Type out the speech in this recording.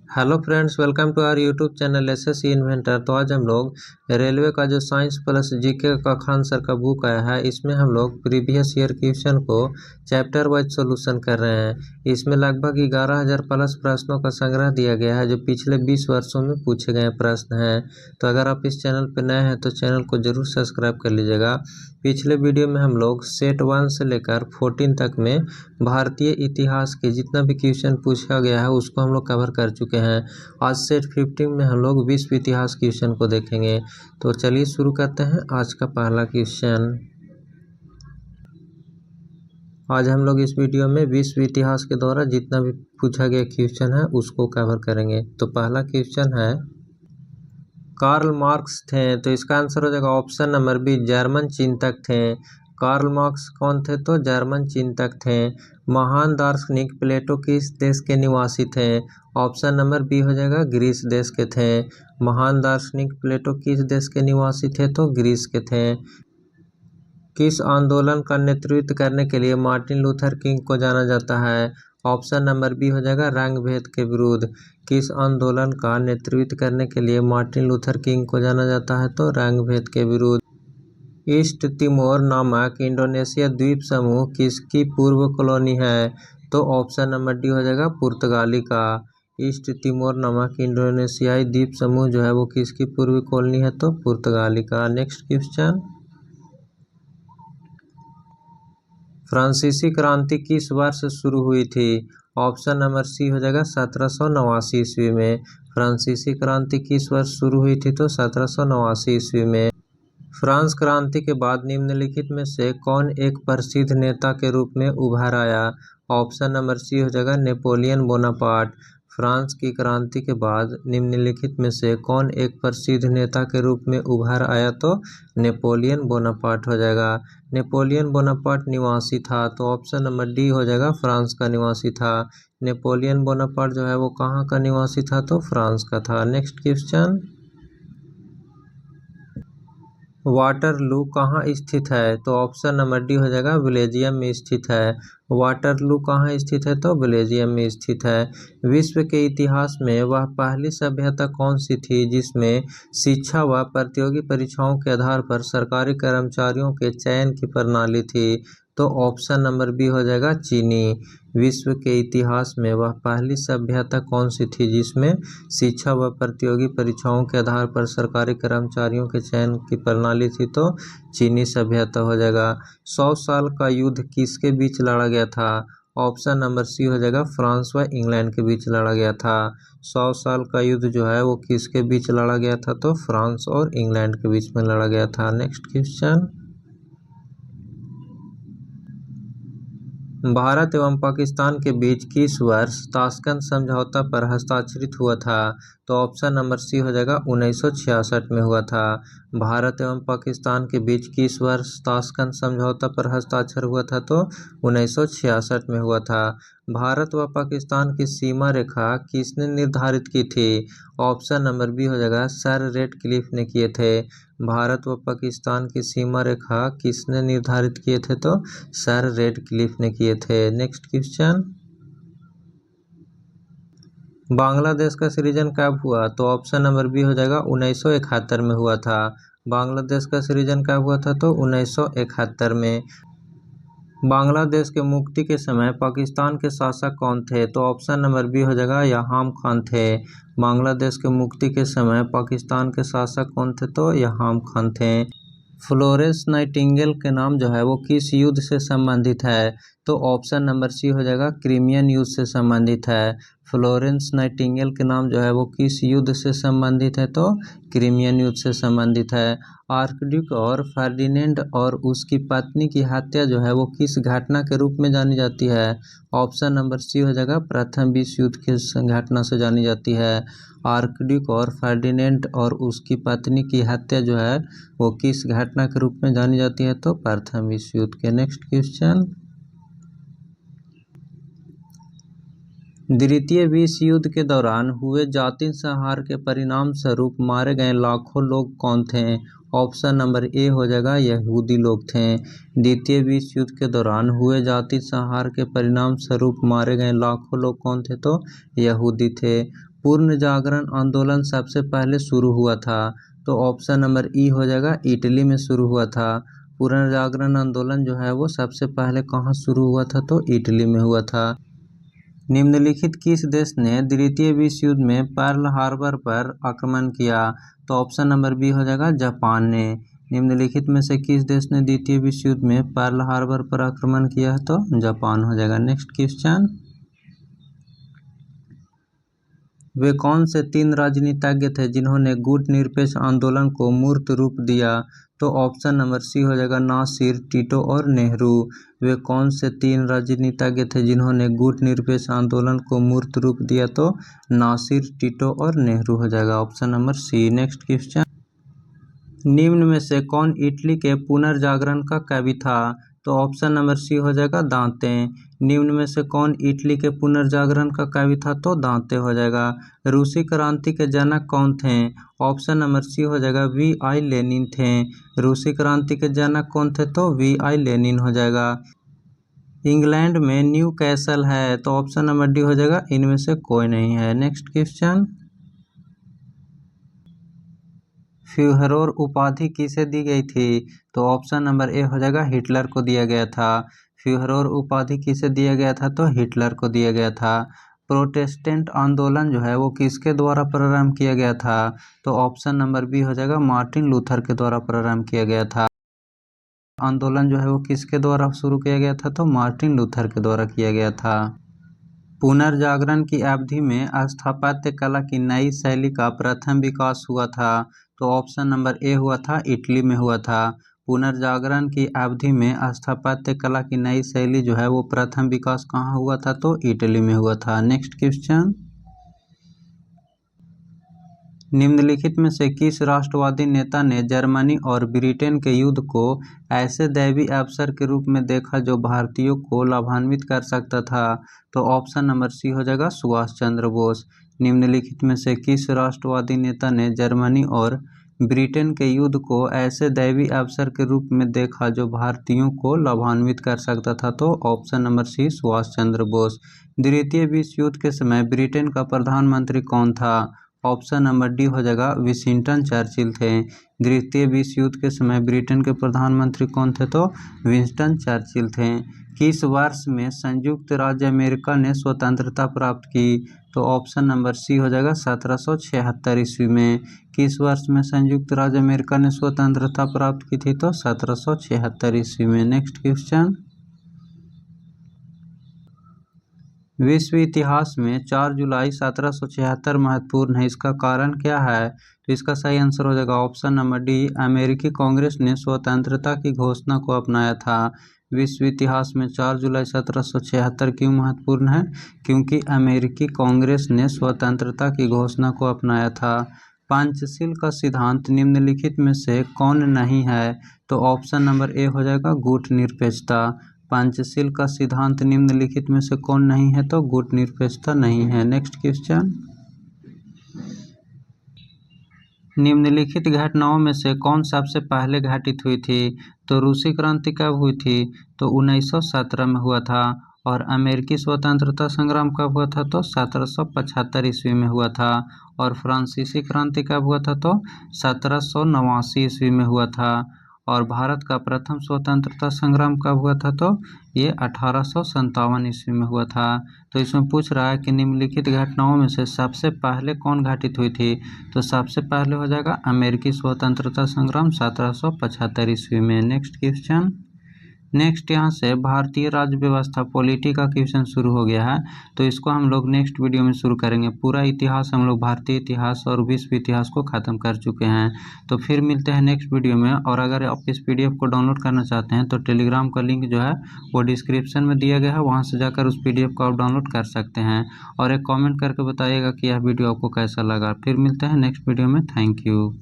Hello friends, welcome to our YouTube channel SSC Inventor. तो आज हम लोग रेलवे का जो साइंस प्लस जीके का खान सर का बुक आया है, इसमें हम लोग प्रीवियस ईयर क्वेश्चन को चैप्टर वाइज सॉल्यूशन कर रहे हैं। इसमें लगभग 11,000 प्लस प्रश्नों का संग्रह दिया गया है जो पिछले 20 वर्षों में पूछे गए प्रश्न हैं। तो अगर आप इस चैनल पर नए हैं तो चैनल को जरूर सब्सक्राइब कर लीजिएगा। पिछले वीडियो में हम लोग सेट 1 से लेकर 14 तक में भारतीय इतिहास के जितना भी क्वेश्चन पूछा गया है उसको हम लोग कवर कर चुके हैं। आज सेट 15 में हम लोग विश्व इतिहास क्वेश्चन को देखेंगे। तो चलिए शुरू करते हैं आज का पहला क्वेश्चन। आज हम लोग इस वीडियो में विश्व इतिहास के द्वारा जितना भी पूछा गया क्वेश्चन है उसको कवर करेंगे। तो पहला क्वेश्चन है, कार्ल मार्क्स थे, तो इसका आंसर हो जाएगा ऑप्शन नंबर बी, जर्मन चिंतक थे। कार्ल मार्क्स कौन थे? तो जर्मन चिंतक थे। महान दार्शनिक प्लेटो किस देश के निवासी थे? ऑप्शन नंबर बी हो जाएगा, ग्रीस देश के थे। महान दार्शनिक प्लेटो किस देश के निवासी थे? तो ग्रीस के थे। किस आंदोलन का नेतृत्व करने के लिए मार्टिन लूथर किंग को जाना जाता है? ऑप्शन नंबर बी हो जाएगा, रंग भेद के विरुद्ध। किस आंदोलन का नेतृत्व करने के लिए मार्टिन लूथर किंग को जाना जाता है? तो रंग भेद के विरुद्ध। ईस्ट तिमोर नामक इंडोनेशिया द्वीप समूह किसकी पूर्व कॉलोनी है? तो ऑप्शन नंबर डी हो जाएगा, पुर्तगाली का। ईस्ट तिमोर नामक इंडोनेशियाई द्वीप समूह जो है वो किसकी पूर्व कॉलोनी है? तो पुर्तगाली का। नेक्स्ट क्वेश्चन, फ्रांसीसी क्रांति किस वर्ष शुरू हुई थी? ऑप्शन नंबर सी हो जाएगा, 1789 ईस्वी में। फ्रांसीसी क्रांति किस वर्ष शुरू हुई थी? तो 1789 ईस्वी में। फ्रांस क्रांति के बाद निम्नलिखित में से कौन एक प्रसिद्ध नेता के रूप में उभर आया? ऑप्शन नंबर सी हो जाएगा, नेपोलियन बोनापार्ट। फ्रांस की क्रांति के बाद निम्नलिखित में से कौन एक प्रसिद्ध नेता के रूप में उभर आया? तो नेपोलियन बोनापार्ट हो जाएगा। नेपोलियन बोनापार्ट निवासी था, तो ऑप्शन नंबर डी हो जाएगा, फ्रांस का निवासी था। नेपोलियन बोनापार्ट जो है वो कहाँ का निवासी था? तो फ्रांस का था। नेक्स्ट क्वेश्चन, वाटरलू कहाँ स्थित है? तो ऑप्शन नंबर डी हो जाएगा, बेल्जियम में स्थित है। वाटरलू कहाँ स्थित है? तो बेल्जियम में स्थित है। विश्व के इतिहास में वह पहली सभ्यता कौन सी थी जिसमें शिक्षा व प्रतियोगी परीक्षाओं के आधार पर सरकारी कर्मचारियों के चयन की प्रणाली थी? तो ऑप्शन नंबर बी हो जाएगा, चीनी। विश्व के इतिहास में वह पहली सभ्यता कौन सी थी जिसमें शिक्षा व प्रतियोगी परीक्षाओं के आधार पर सरकारी कर्मचारियों के चयन की प्रणाली थी? तो चीनी सभ्यता हो जाएगा। 100 साल का युद्ध किसके बीच लड़ा गया था? ऑप्शन नंबर सी हो जाएगा, फ्रांस व इंग्लैंड के बीच लड़ा गया था। 100 साल का युद्ध जो है वो किसके बीच लड़ा गया था? तो फ्रांस और इंग्लैंड के बीच में लड़ा गया था। नेक्स्ट क्वेश्चन, भारत एवं पाकिस्तान के बीच किस वर्ष ताशकंद समझौता पर हस्ताक्षरित हुआ था? तो ऑप्शन नंबर सी हो जाएगा, 1966 में हुआ था। भारत एवं पाकिस्तान के बीच किस वर्ष ताशकंद समझौता पर हस्ताक्षर हुआ था? तो 1966 में हुआ था। भारत व पाकिस्तान की सीमा रेखा किसने निर्धारित की थी? ऑप्शन नंबर बी हो जाएगा, सर रेडक्लिफ ने किए थे। भारत व पाकिस्तान की सीमा रेखा किसने निर्धारित किए थे? तो सर रेडक्लिफ ने किए थे। नेक्स्ट क्वेश्चन, बांग्लादेश का सृजन कब हुआ? तो ऑप्शन नंबर बी हो जाएगा, 1971 में हुआ था। बांग्लादेश का सृजन कब हुआ था? तो 1971 में। बांग्लादेश के मुक्ति के समय पाकिस्तान के शासक कौन थे? तो ऑप्शन नंबर बी हो जाएगा, याहाम खान थे। बांग्लादेश के मुक्ति के समय पाकिस्तान के शासक कौन थे? तो याहाम खान थे। फ्लोरेंस नाइटिंगेल के नाम जो है वो किस युद्ध से संबंधित है? तो ऑप्शन नंबर सी हो जाएगा, क्रीमियन युद्ध से संबंधित है। फ्लोरेंस नाइटिंगेल के नाम जो है वो किस युद्ध से संबंधित है? तो क्रीमियन युद्ध से संबंधित है। आर्कड्यूक और फर्डिनेंड और उसकी पत्नी की हत्या जो है वो किस घटना के रूप में जानी जाती है? ऑप्शन नंबर सी हो जाएगा, प्रथम विश्व युद्ध की घटना से जानी जाती है। आर्कड्यूक और फर्डिनेंड और उसकी पत्नी की हत्या जो है वो किस घटना के रूप में जानी जाती है? तो प्रथम विश्व युद्ध के। नेक्स्ट क्वेश्चन, द्वितीय विश्व युद्ध के दौरान हुए जाति संहार के परिणाम स्वरूप मारे गए लाखों लोग कौन थे? ऑप्शन नंबर ए हो जाएगा, यहूदी लोग थे। द्वितीय विश्व युद्ध के दौरान हुए जाति संहार के परिणाम स्वरूप मारे गए लाखों लोग कौन थे? तो यहूदी थे। पूर्ण जागरण आंदोलन सबसे पहले शुरू हुआ था? तो ऑप्शन नंबर ई हो जाएगा, इटली में शुरू हुआ था। पूर्ण जागरण आंदोलन जो है वो सबसे पहले कहाँ शुरू हुआ था? तो इटली में हुआ था। निम्नलिखित किस देश ने द्वितीय विश्व युद्ध में पर्ल हार्बर पर आक्रमण किया? तो ऑप्शन नंबर बी हो जाएगा, जापान ने। निम्नलिखित में से किस देश ने द्वितीय विश्व युद्ध में पर्ल हार्बर पर आक्रमण किया है? तो जापान हो जाएगा। नेक्स्ट क्वेश्चन, वे कौन से 3 राजनीतिज्ञ थे जिन्होंने गुटनिरपेक्ष आंदोलन को मूर्त रूप दिया? तो ऑप्शन नंबर सी हो जाएगा, नासिर, टिटो और नेहरू। वे कौन से 3 राजनीतिज्ञ थे जिन्होंने गुटनिरपेक्ष आंदोलन को मूर्त रूप दिया? तो नासिर, टिटो और नेहरू हो जाएगा, option number C. Next question, निम्न में से कौन इटली के पुनर्जागरण का कवि था? तो ऑप्शन नंबर सी हो जाएगा, दांते। निम्न में से कौन इटली के पुनर्जागरण का कवि था? तो दांते हो जाएगा। रूसी क्रांति के जनक कौन थे? ऑप्शन नंबर सी हो जाएगा, वी.आई. लेनिन थे। रूसी क्रांति के जनक कौन थे? तो वी.आई. लेनिन हो जाएगा। इंग्लैंड में न्यू कैसल है? तो ऑप्शन नंबर डी हो जाएगा, इनमें से कोई नहीं है। नेक्स्ट क्वेश्चन, फ्यूहरर उपाधि किसे दी गई थी? तो ऑप्शन नंबर ए हो जाएगा, हिटलर को दिया गया था। फ्यूहरर उपाधि किसे दिया गया था? तो हिटलर को दिया गया था। प्रोटेस्टेंट आंदोलन जो है वो किसके द्वारा प्रारंभ किया गया था? तो ऑप्शन नंबर बी हो जाएगा, मार्टिन लूथर के द्वारा प्रारंभ किया गया था। आंदोलन जो है वो किसके द्वारा शुरू किया गया था? तो मार्टिन लूथर के द्वारा किया गया था। पुनर्जागरण की अवधि में स्थापत्य कला की नई शैली का प्रथम विकास हुआ था? तो ऑप्शन नंबर ए हुआ था, इटली में हुआ था। पुनर्जागरण की अवधि में स्थापत्य कला की नई शैली जो है वो प्रथम विकास कहाँ हुआ था? तो इटली में हुआ था। नेक्स्ट क्वेश्चन, निम्नलिखित में से किस राष्ट्रवादी नेता ने जर्मनी और ब्रिटेन के युद्ध को ऐसे दैवीय अवसर के रूप में देखा जो भारतीयों को लाभान्वित कर सकता था? तो ऑप्शन नंबर सी हो जाएगा, सुभाष चंद्र बोस। निम्नलिखित में से किस राष्ट्रवादी नेता ने जर्मनी और ब्रिटेन के युद्ध को ऐसे दैवीय अवसर के रूप में देखा जो भारतीयों को लाभान्वित कर सकता था? तो ऑप्शन नंबर सी, सुभाष चंद्र बोस। द्वितीय विश्व युद्ध के समय ब्रिटेन का प्रधानमंत्री कौन था? ऑप्शन नंबर डी हो जाएगा, विंस्टन चर्चिल थे। द्वितीय विश्व युद्ध के समय ब्रिटेन के प्रधानमंत्री कौन थे? तो विंस्टन चर्चिल थे। किस वर्ष में संयुक्त राज्य अमेरिका ने स्वतंत्रता प्राप्त की? तो ऑप्शन नंबर सी हो जाएगा, 1776 ईस्वी में। किस वर्ष में संयुक्त राज्य अमेरिका ने स्वतंत्रता प्राप्त की थी? तो 1776 ईस्वी में। नेक्स्ट क्वेश्चन, विश्व इतिहास में 4 जुलाई 1776 महत्वपूर्ण है, इसका कारण क्या है? तो इसका सही आंसर हो जाएगा ऑप्शन नंबर डी, अमेरिकी कांग्रेस ने स्वतंत्रता की घोषणा को अपनाया था। विश्व इतिहास में 4 जुलाई 1776 क्यों महत्वपूर्ण है? क्योंकि अमेरिकी कांग्रेस ने स्वतंत्रता की घोषणा को अपनाया था। पंचशील का सिद्धांत निम्नलिखित में से कौन नहीं है? तो ऑप्शन नंबर ए हो जाएगा, गुटनिरपेक्षता। पंचशील का सिद्धांत निम्नलिखित में से कौन नहीं है? तो गुटनिरपेक्षता नहीं है। नेक्स्ट क्वेश्चन, निम्नलिखित घटनाओं में से कौन सबसे पहले घटित हुई थी? तो रूसी क्रांति कब हुई थी? तो 1917 में हुआ था। और अमेरिकी स्वतंत्रता संग्राम कब हुआ था? तो 1775 ईस्वी में हुआ था। और फ्रांसीसी क्रांति कब हुआ था? तो 1789 ईस्वी में हुआ था। और भारत का प्रथम स्वतंत्रता संग्राम कब हुआ था? तो ये 1857 ईस्वी में हुआ था। तो इसमें पूछ रहा है कि निम्नलिखित घटनाओं में से सबसे पहले कौन घटित हुई थी? तो सबसे पहले हो जाएगा अमेरिकी स्वतंत्रता संग्राम 1775 ईस्वी में। नेक्स्ट क्वेश्चन, नेक्स्ट यहाँ से भारतीय राज्य व्यवस्था पॉलिटी का क्वेश्चन शुरू हो गया है, तो इसको हम लोग नेक्स्ट वीडियो में शुरू करेंगे। पूरा इतिहास हम लोग भारतीय इतिहास और विश्व इतिहास को ख़त्म कर चुके हैं। तो फिर मिलते हैं नेक्स्ट वीडियो में। और अगर आप इस PDF को डाउनलोड करना चाहते हैं तो टेलीग्राम का लिंक जो है वो डिस्क्रिप्शन में दिया गया है, वहाँ से जाकर उस PDF को आप डाउनलोड कर सकते हैं। और एक कॉमेंट करके बताइएगा कि यह वीडियो आपको कैसा लगा। फिर मिलते हैं नेक्स्ट वीडियो में। Thank you.